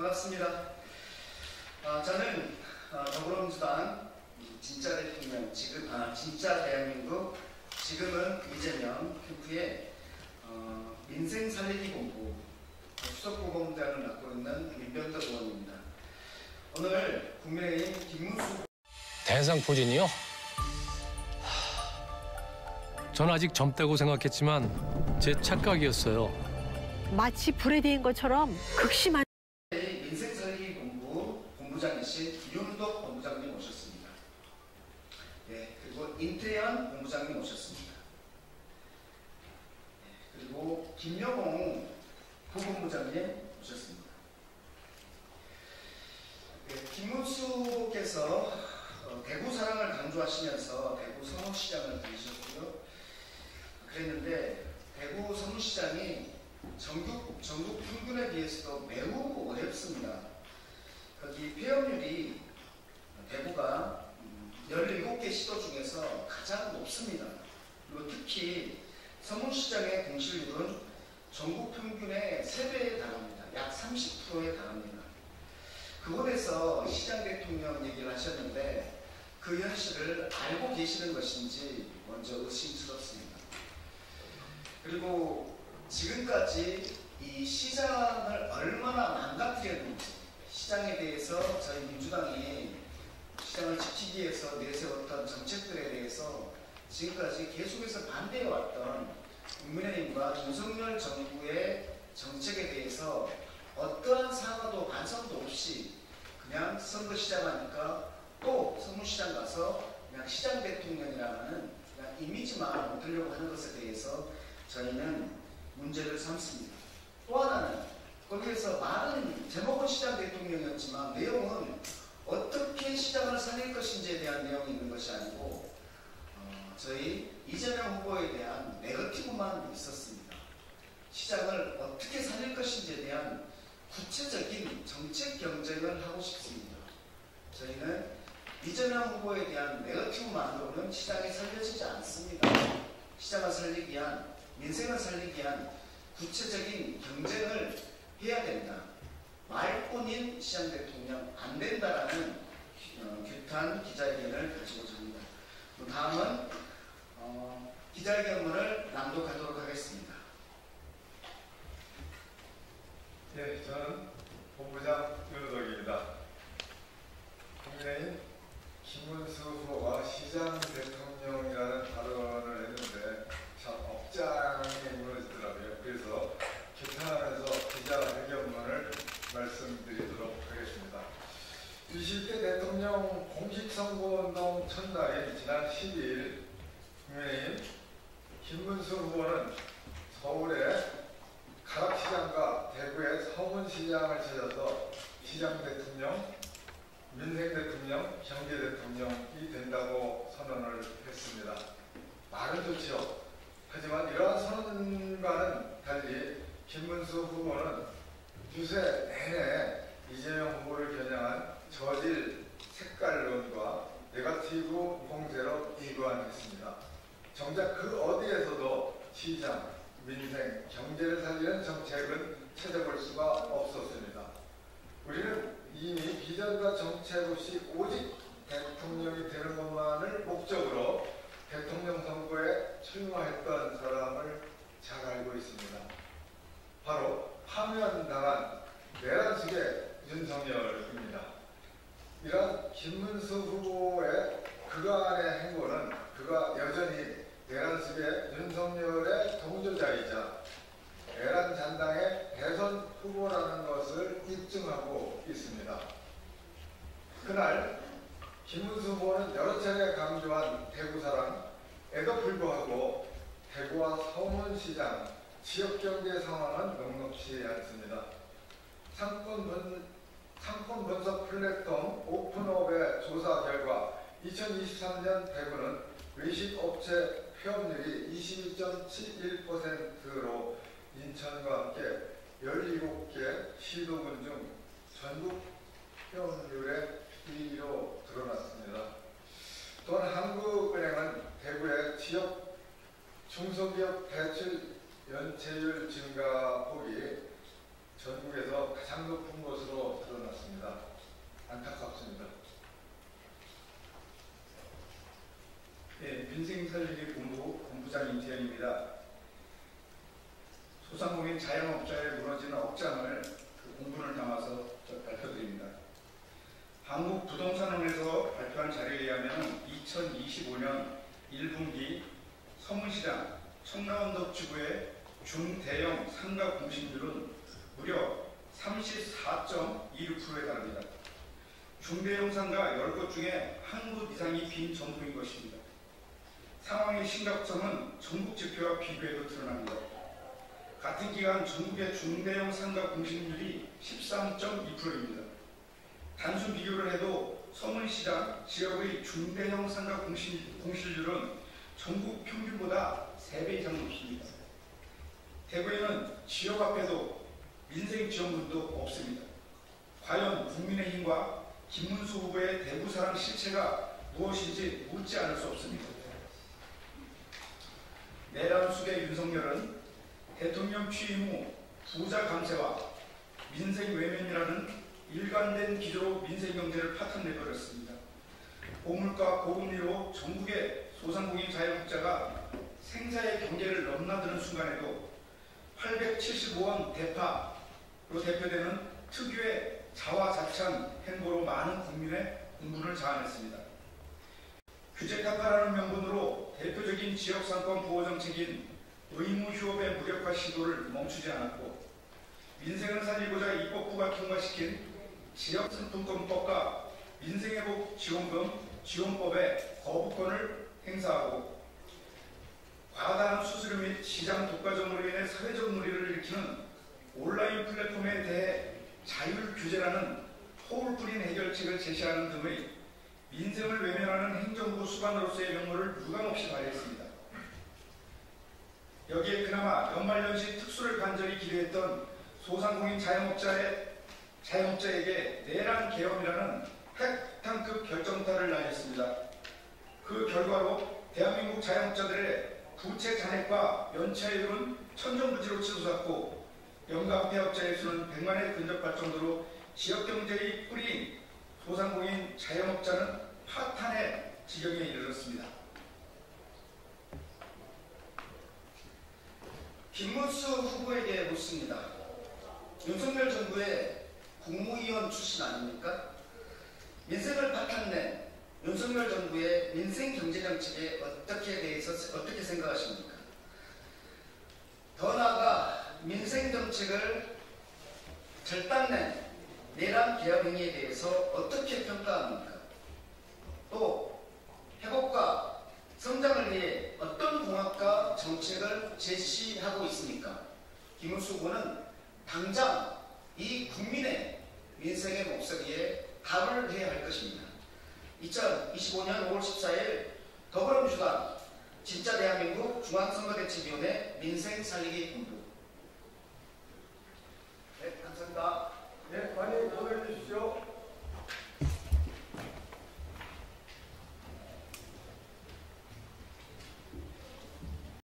반갑습니다. 저는 더불어민주당 진짜 대통령, 진짜 대한민국, 지금은 이재명 캠프의 민생 살리기 본부 수석보건부장을 맡고 있는 민병덕 의원입니다. 오늘 국민의힘 김문수 대상 포진이요? 전 아직 젊다고 생각했지만 제 착각이었어요. 마치 불에 대인 것처럼 극심한 민생 살리기 본부 본부장이신 윤덕 본부장님 오셨습니다. 네, 그리고 임태현 본부장님 오셨습니다. 네, 그리고 김여봉 부본부장님 오셨습니다. 네, 김문수 후보께서 대구 사랑을 강조하시면서 대구 서문시장을 다니셨고요. 그랬는데 대구 서문시장이 전국 평균에 비해서도 매우 어렵습니다. 거기 폐업률이 대구가 17개 시도 중에서 가장 높습니다. 그리고 특히 서문시장의 공실률은 전국 평균의 3배에 달합니다. 약 30%에 달합니다. 그곳에서 시장 대통령 얘기를 하셨는데 그 현실을 알고 계시는 것인지 먼저 의심스럽습니다. 그리고 지금까지 이 시장을 얼마나 망가뜨려 놓은지, 시장에 대해서 저희 민주당이 시장을 지키기 위해서 내세웠던 정책들에 대해서 지금까지 계속해서 반대해왔던 국민의힘과 윤석열 정부의 정책에 대해서 어떠한 사과도 반성도 없이 그냥 선거 시작하니까 또 서문시장 가서 그냥 시장 대통령이라는 그냥 이미지만 얻으려고 하는 것에 대해서 저희는 문제를 삼습니다. 또 하나는 거기에서 말은 제목은 시장 대통령이었지만 내용은 어떻게 시장을 살릴 것인지에 대한 내용이 있는 것이 아니고 저희 이재명 후보에 대한 네거티브만 있었습니다. 시장을 어떻게 살릴 것인지에 대한 구체적인 정책 경쟁을 하고 싶습니다. 저희는 이재명 후보에 대한 네거티브만으로는 시장이 살려지지 않습니다. 시장을 살리기 위한, 민생을 살리기 위한 구체적인 경쟁을 해야 된다. 말뿐인 시장 대통령 안 된다라는 규탄 기자회견을 가지고자 합니다. 다음은 기자회견문을 낭독하도록 하겠습니다. 네, 저는 본부장 윤덕입니다. 국민의힘 김문수 후보가 시장 대통령이라는 발언을 했는데 참 억장이 무너지더라고요. 그래서 규탄하면서 기자회견문을 말씀드리도록 하겠습니다. 20대 대통령 공식선거운동 첫날인 지난 12일 국민의힘 김문수 후보는 서울의 가락시장과 대구의 서문시장을 찾아서 시장 대통령, 민생 대통령, 경제 대통령이 된다고 선언을 했습니다. 말은 좋지요. 하지만 이러한 선언과는 달리 김문수 후보는 유세 내내 이재명 후보를 겨냥한 저질 색깔론과 네거티브 공세로 일관했습니다. 정작 그 어디에서도 시장, 민생, 경제를 살리는 정책은 찾아볼 수가 없었습니다. 우리는 이미 비전과 정책 없이 오직 대통령이 되는 것만을 목적으로 대통령 선거에 출마했던 사람을 잘 알고 있습니다. 바로 파면당한 내란식의 윤석열입니다. 이런 김문수 후보의 그간의 행보는 그가 여전히 내란식의 윤석열의 동조자이자 내란 잔당의 대선 후보라는 것을 입증하고 있습니다. 그날 김문수 후보는 여러 차례 강조한 대구 사랑에도 불구하고 대구와 서문시장 지역경제 상황은 녹록지 않습니다. 상권 분석 플랫폼 오픈업의 조사 결과 2023년 대구는 외식업체 폐업률이 22.71%로 인천과 함께 17개 시도군 중 전국 폐업률의 1위로 드러났습니다. 또한 한국은행은 대구의 지역 중소기업 대출 연체율 증가폭이 전국에서 가장 높은 것으로 드러났습니다. 안타깝습니다. 네, 민생살리기 본부장 임태현입니다. 소상공인 자영업자의 무너지는 억장을 공분을 담아서 발표드립니다. 한국부동산원에서 발표한 자료에 의하면 2025년 1분기 서문시장 청라원덕지구의 중대형 상가 공시률은 무려 34.26%에 달합니다. 중대형 상가 10곳 중에 한 곳 이상이 빈 정도인 것입니다. 상황의 심각성은 전국 지표와 비교해도 드러납니다. 같은 기간 전국의 중대형 상가 공시률이 13.2%입니다. 단순 비교를 해도 서문시장 지역의 중대형 상가 공실률은 전국 평균보다 3배 이상 높습니다. 대구에는 지역 앞에도 민생지원금도 없습니다. 과연 국민의힘과 김문수 후보의 대구사랑 실체가 무엇인지 묻지 않을 수 없습니다. 내란숙의 윤석열은 대통령 취임 후 부자 감세와 민생 외면이라는 일관된 기조로 민생 경제를 파탄내버렸습니다. 고물가 고금리로 전국의 소상공인 자영업자가 생사의 경계를 넘나드는 순간에도 875원 대파로 대표되는 특유의 자화자찬 행보로 많은 국민의 공분을 자아냈습니다. 규제 타파라는 명분으로 대표적인 지역상권 보호정책인 의무휴업의 무력화 시도를 멈추지 않았고, 민생을 살리고자 입법부가 통과시킨 지역상품권법과 민생회복 지원금 지원법의 거부권을 행사하고, 과다한 수수료 및 시장 독과점으로 인해 사회적 논의를 일으키는 온라인 플랫폼에 대해 자율 규제라는 허울 뿌린 해결책을 제시하는 등의 민생을 외면하는 행정부 수반으로서의 면모를 유감없이 발휘했습니다. 여기에 그나마 연말연시 특수를 간절히 기대했던 소상공인 자영업자에게 내란 계엄이라는 핵폭탄급 결정타를 날렸습니다. 그 결과로 대한민국 자영업자들의 부채 잔액과 연체율은 천정부지로 치솟았고, 연간 폐업자의 수는 100만에 근접할 정도로 지역경제의 뿌리인 소상공인 자영업자는 파탄의 지경에 이르렀습니다. 김문수 후보에게 묻습니다. 윤석열 정부의 국무위원 출신 아닙니까? 민생을 파탄낸 윤석열 정부의 민생 경제 정책에 어떻게 생각하십니까? 더 나아가 민생 정책을 절단낸 내란 개혁 행위에 대해서 어떻게 평가합니까? 또 회복과 성장을 위해 어떤 공약과 정책을 제시하고 있습니까? 김문수 후보는 당장 이 국민의 민생의 목소리에 답을 해야 할 것입니다. 2025년 5월 14일 더불어민주당 진짜 대한민국 중앙선거대책위원회 민생 살리기 본부